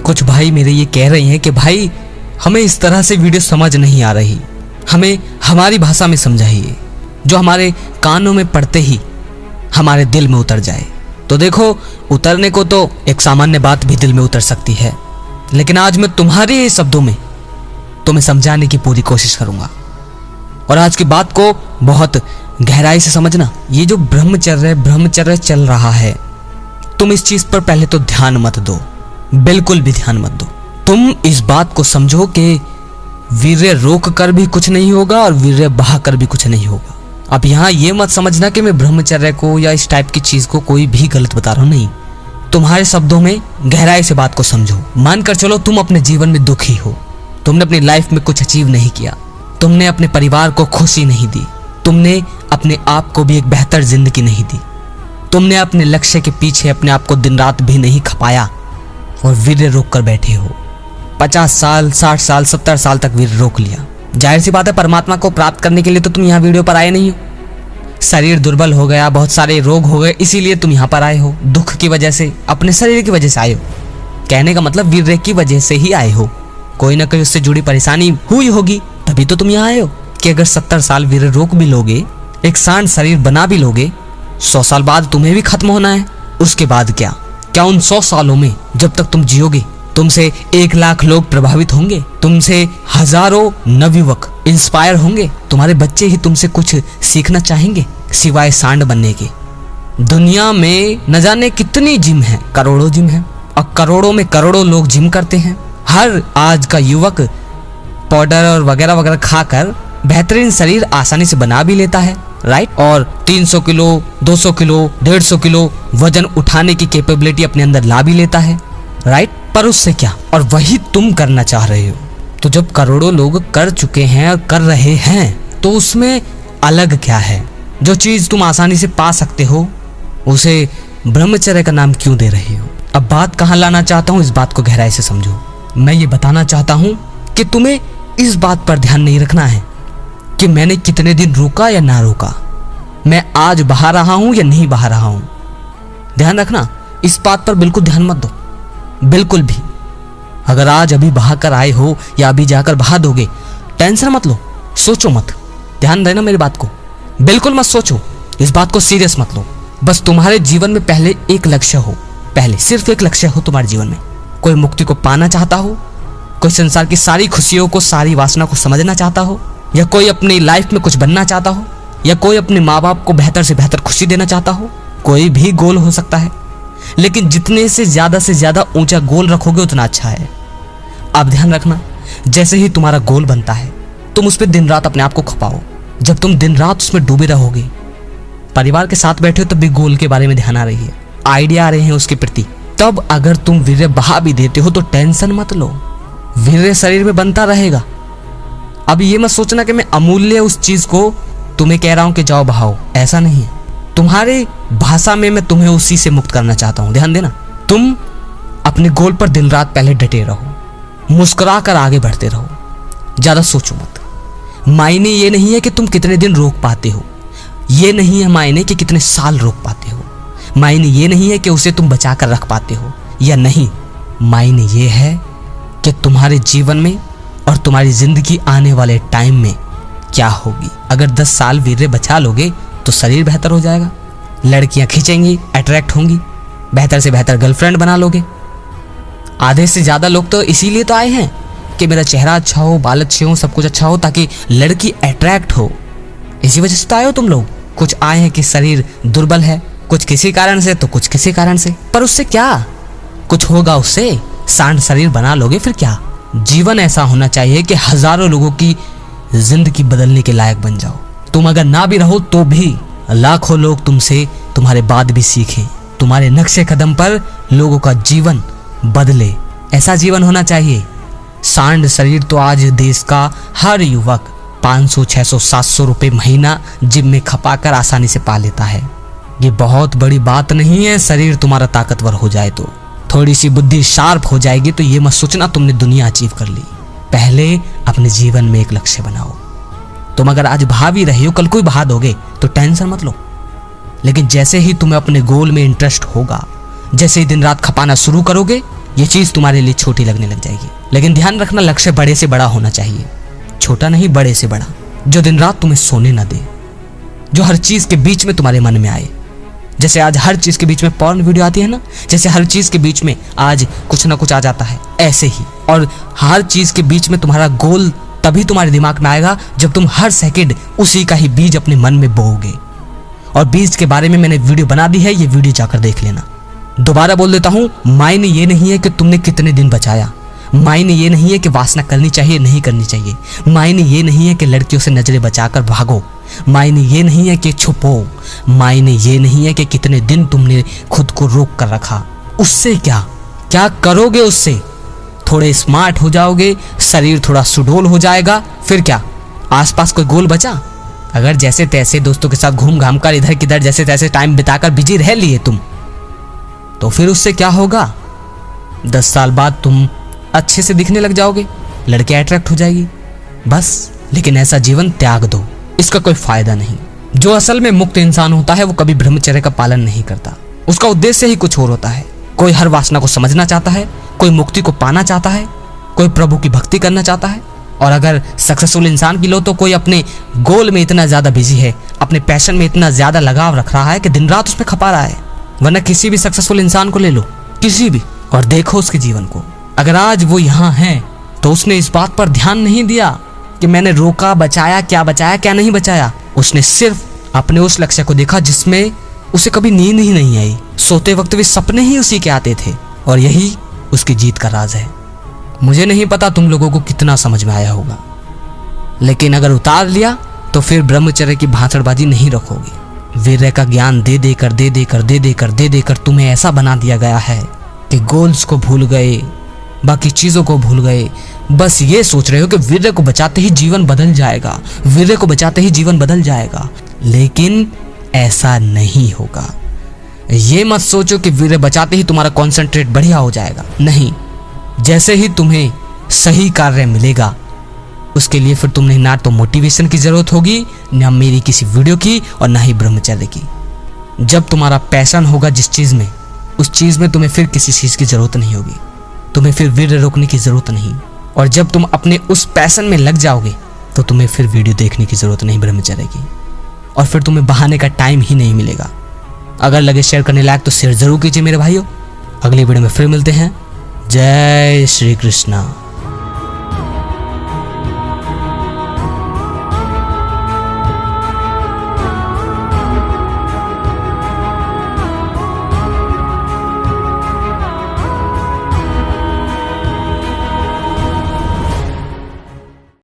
कुछ भाई मेरे ये कह रहे हैं कि भाई हमें इस तरह से वीडियो समझ नहीं आ रही, हमें हमारी भाषा में समझाइए जो हमारे कानों में पड़ते ही हमारे दिल में उतर जाए। तो देखो, उतरने को तो एक सामान्य बात भी दिल में उतर सकती है, लेकिन आज मैं तुम्हारे शब्दों में तुम्हें समझाने की पूरी कोशिश करूंगा। और आज की बात को बहुत गहराई से समझना। ये जो ब्रह्मचर्य चल रहा है, तुम इस चीज पर पहले तो ध्यान मत दो, बिल्कुल भी ध्यान मत दो। तुम इस बात को समझो कि वीर्य रोक कर भी कुछ नहीं होगा और वीर्य बहा कर भी कुछ नहीं होगा। अब यहाँ ये मत समझना कि मैं ब्रह्मचर्य को या इस टाइप की चीज को कोई भी गलत बता रहा हूँ, नहीं। तुम्हारे शब्दों में गहराई से बात को समझो। मानकर चलो तुम अपने जीवन में दुखी हो, तुमने अपनी लाइफ में कुछ अचीव नहीं किया, तुमने अपने परिवार को खुशी नहीं दी, तुमने अपने आप को भी एक बेहतर जिंदगी नहीं दी, तुमने अपने लक्ष्य के पीछे अपने आप को दिन रात भी नहीं खपाया और वीर्य रोक कर बैठे हो। 50 साल, 60 साल, 70 साल तक वीर्य रोक लिया। जाहिर सी बात है, परमात्मा को प्राप्त करने के लिए तो तुम यहाँ वीडियो पर आए नहीं हो। शरीर दुर्बल हो गया, बहुत सारे रोग हो गए, इसीलिए तुम यहाँ पर आए हो। दुख की वजह से, अपने शरीर की वजह से आए हो। कहने का मतलब वीर्य की वजह से ही आए हो। कोई ना कोई उससे जुड़ी परेशानी हुई होगी, तभी तो तुम यहाँ आए हो। कि अगर 70 साल वीर्य रोक भी लोगे, एक शांत शरीर बना भी लोगे, 100 साल बाद तुम्हें भी खत्म होना है। उसके बाद क्या उन 100 सालों में जब तक तुम जियोगे, तुमसे 1 लाख लोग प्रभावित होंगे, तुमसे हजारों नवयुवक इंस्पायर होंगे, तुम्हारे बच्चे ही तुमसे कुछ सीखना चाहेंगे सिवाय सांड बनने के। दुनिया में न जाने कितनी जिम है, करोड़ों जिम है, और करोड़ों में करोड़ों लोग जिम करते हैं। हर आज का युवक पाउडर और वगैरह वगैरह खाकर बेहतरीन शरीर आसानी से बना भी लेता है, राइट। और 300 किलो, 200 किलो, 150 किलो वजन उठाने की कैपेबिलिटी अपने अंदर ला भी लेता है, राइट। पर उससे क्या, और वही तुम करना चाह रहे हो। तो जब करोड़ों लोग कर चुके हैं और कर रहे हैं, तो उसमें अलग क्या है? जो चीज तुम आसानी से पा सकते हो, उसे ब्रह्मचर्य का नाम क्यों दे रहे हो? अब बात कहाँ लाना चाहता हूँ, इस बात को गहराई से समझो। मैं ये बताना चाहता हूँ कि तुम्हें इस बात पर ध्यान नहीं रखना है कि मैंने कितने दिन रोका या ना रोका, मैं आज बहा रहा हूं या नहीं बहा रहा हूं। ध्यान रखना, इस बात पर बिल्कुल ध्यान मत दो, बिल्कुल भी। अगर आज अभी बहा कर आए हो या अभी जाकर बहा दोगे, टेंशन मत लो, सोचो मत। ध्यान देना मेरी बात को, बिल्कुल मत सोचो, इस बात को सीरियस मत लो। बस तुम्हारे जीवन में पहले एक लक्ष्य हो, पहले सिर्फ एक लक्ष्य हो तुम्हारे जीवन में। कोई मुक्ति को पाना चाहता हो, कोई संसार की सारी खुशियों को, सारी वासना को समझना चाहता हो, या कोई अपनी लाइफ में कुछ बनना चाहता हो, या कोई अपने माँ बाप को बेहतर से बेहतर खुशी देना चाहता हो। कोई भी गोल हो सकता है, लेकिन जितने से ज्यादा ऊंचा गोल रखोगे उतना अच्छा है। आप ध्यान रखना, जैसे ही तुम्हारा गोल बनता है, तुम उस पर दिन रात अपने आप को खपाओ। जब तुम दिन रात उसमें डूबे रहोगे, परिवार के साथ बैठे हो तब भी गोल के बारे में ध्यान आ रही है, आइडिया आ रहे हैं उसके प्रति, तब अगर तुम वीर्य बहा भी देते हो तो टेंशन मत लो, वीर्य शरीर में बनता रहेगा। अब ये मत सोचना कि मैं अमूल्य उस चीज को तुम्हें कह रहा हूं कि जाओ बहाओ, ऐसा नहीं है। तुम्हारे भाषा में मैं तुम्हें उसी से मुक्त करना चाहता हूं। ध्यान देना, तुम अपने गोल पर दिन रात पहले डटे रहो, मुस्कुरा कर आगे बढ़ते रहो, ज्यादा सोचो मत। मायने ये नहीं है कि तुम कितने दिन रोक पाते हो, ये नहीं है मायने कि कितने साल रोक पाते हो, मायने ये नहीं है कि उसे तुम बचा कर रख पाते हो या नहीं। मायने ये है कि तुम्हारे जीवन में और तुम्हारी जिंदगी आने वाले टाइम में क्या होगी। अगर 10 साल वीर्य बचा लोगे तो शरीर बेहतर हो जाएगा, लड़कियां खींचेंगी, अट्रैक्ट होंगी, बेहतर से बेहतर गर्लफ्रेंड बना लोगे। आधे से ज्यादा लोग तो इसीलिए तो आए हैं कि मेरा चेहरा अच्छा हो, बाल अच्छे हो, सब कुछ अच्छा हो, ताकि लड़की अट्रैक्ट हो। इसी वजह से तो आए हो तुम लोग। कुछ आए हैं कि शरीर दुर्बल है, कुछ किसी कारण से तो कुछ किसी कारण से, पर उससे क्या, कुछ होगा उससे, सांड शरीर बना लोगे फिर क्या। जीवन ऐसा होना चाहिए कि हजारों लोगों की जिंदगी बदलने के लायक बन जाओ। तुम अगर ना भी रहो तो भी लाखों लोग तुमसे तुम्हारे बाद भी सीखें, तुम्हारे नक्शे कदम पर लोगों का जीवन बदले, ऐसा जीवन होना चाहिए। सांड शरीर तो आज देश का हर युवक 500, 600, 700 रुपए महीना जिम में खपाकर आसानी से पा लेता है। ये बहुत बड़ी बात नहीं है शरीर तुम्हारा ताकतवर हो जाए तो, थोड़ी सी बुद्धि शार्प हो जाएगी तो ये मत सोचना तुमने दुनिया अचीव कर ली। पहले अपने जीवन में एक लक्ष्य बनाओ। तुम अगर आज बहा भी रहे हो, कल कोई बहा दोगे तो टेंशन मत लो, लेकिन जैसे ही तुम्हें अपने गोल में इंटरेस्ट होगा, जैसे ही दिन रात खपाना शुरू करोगे, ये चीज तुम्हारे लिए छोटी लगने लग जाएगी। लेकिन ध्यान रखना, लक्ष्य बड़े से बड़ा होना चाहिए, छोटा नहीं, बड़े से बड़ा, जो दिन रात तुम्हें सोने ना दे, जो हर चीज के बीच में तुम्हारे मन में आए। जैसे आज हर चीज के बीच में पॉर्न वीडियो आती है ना, जैसे हर चीज के बीच में आज कुछ ना कुछ आ जाता है, ऐसे ही। और हर चीज के बीच में तुम्हारा गोल तभी तुम्हारे दिमाग में आएगा जब तुम हर सेकंड उसी का ही बीज अपने मन में बोओगे। और बीज के बारे में मैंने वीडियो बना दी है, ये वीडियो जाकर देख लेना। दोबारा बोल देता हूँ, मायने ये नहीं है कि तुमने कितने दिन बचाया, मायने ये नहीं है कि वासना करनी चाहिए नहीं करनी चाहिए, मायने ये नहीं है कि लड़कियों से नजरें बचाकर भागो, मायने ये नहीं है कि छुपो, मायने ये नहीं है कि कितने दिन तुमने खुद को रोक कर रखा। उससे क्या करोगे? उससे थोड़े स्मार्ट हो जाओगे, शरीर थोड़ा सुडौल हो जाएगा, फिर क्या आसपास कोई गोल बचा? अगर जैसे तैसे दोस्तों के साथ घूम घाम कर इधर किधर जैसे तैसे टाइम बिताकर बिजी रह लिए तुम, तो फिर उससे क्या होगा? 10 साल बाद तुम अच्छे से दिखने लग जाओगे, लड़के अट्रैक्ट हो जाएगी, बस। लेकिन ऐसा जीवन त्याग दो, इसका कोई फायदा नहीं। जो असल में मुक्त इंसान होता है वो कभी ब्रह्मचर्य का पालन नहीं करता, उसका उद्देश्य ही कुछ और होता है। कोई हर वासना को समझना चाहता है, कोई मुक्ति को पाना चाहता है, कोई प्रभु की भक्ति करना चाहता है। और अगर सक्सेसफुल इंसान की लो तो कोई अपने गोल में इतना ज्यादा बिजी है, अपने पैशन में इतना ज्यादा लगाव रख रहा है कि दिन रात उसमें खपा रहा है। वरना किसी भी सक्सेसफुल इंसान को ले लो, किसी भी, और देखो उसके जीवन को। अगर आज वो यहाँ है तो उसने इस बात पर ध्यान नहीं दिया कि मैंने रोका, बचाया क्या नहीं बचाया। उसने सिर्फ अपने उस लक्ष्य को देखा जिसमें उसे कभी नींद ही नहीं आई, सोते वक्त भी सपने ही उसी के आते थे, और यही उसकी जीत का राज है। मुझे नहीं पता तुम लोगों को कितना समझ में आया होगा, लेकिन अगर उतार लिया तो फिर ब्रह्मचर्य की भाषणबाजी नहीं रखोगे। वीर्य का ज्ञान दे देकर तुम्हें ऐसा बना दिया गया है कि गोल्स को भूल गए, बाकी चीजों को भूल गए। बस ये सोच रहे हो कि वीर्य को बचाते ही जीवन बदल जाएगा, वीर्य को बचाते ही जीवन बदल जाएगा, लेकिन ऐसा नहीं होगा। ये मत सोचो कि वीर्य बचाते ही तुम्हारा कॉन्सेंट्रेट बढ़िया हो जाएगा, नहीं। जैसे ही तुम्हें सही कार्य मिलेगा उसके लिए फिर तुम्हें ना तो मोटिवेशन की जरूरत होगी, ना मेरी किसी वीडियो की, और ना ही ब्रह्मचर्य की। जब तुम्हारा पैशन होगा जिस चीज में, उस चीज में तुम्हें फिर किसी चीज की जरूरत नहीं होगी, तुम्हें फिर वीडियो रोकने की जरूरत नहीं। और जब तुम अपने उस पैशन में लग जाओगे तो तुम्हें फिर वीडियो देखने की जरूरत नहीं ब्रह्मचर्य की, और फिर तुम्हें बहाने का टाइम ही नहीं मिलेगा। अगर लगे शेयर करने लायक तो शेयर जरूर कीजिए मेरे भाइयों। अगली वीडियो में फिर मिलते हैं। जय श्री कृष्णा।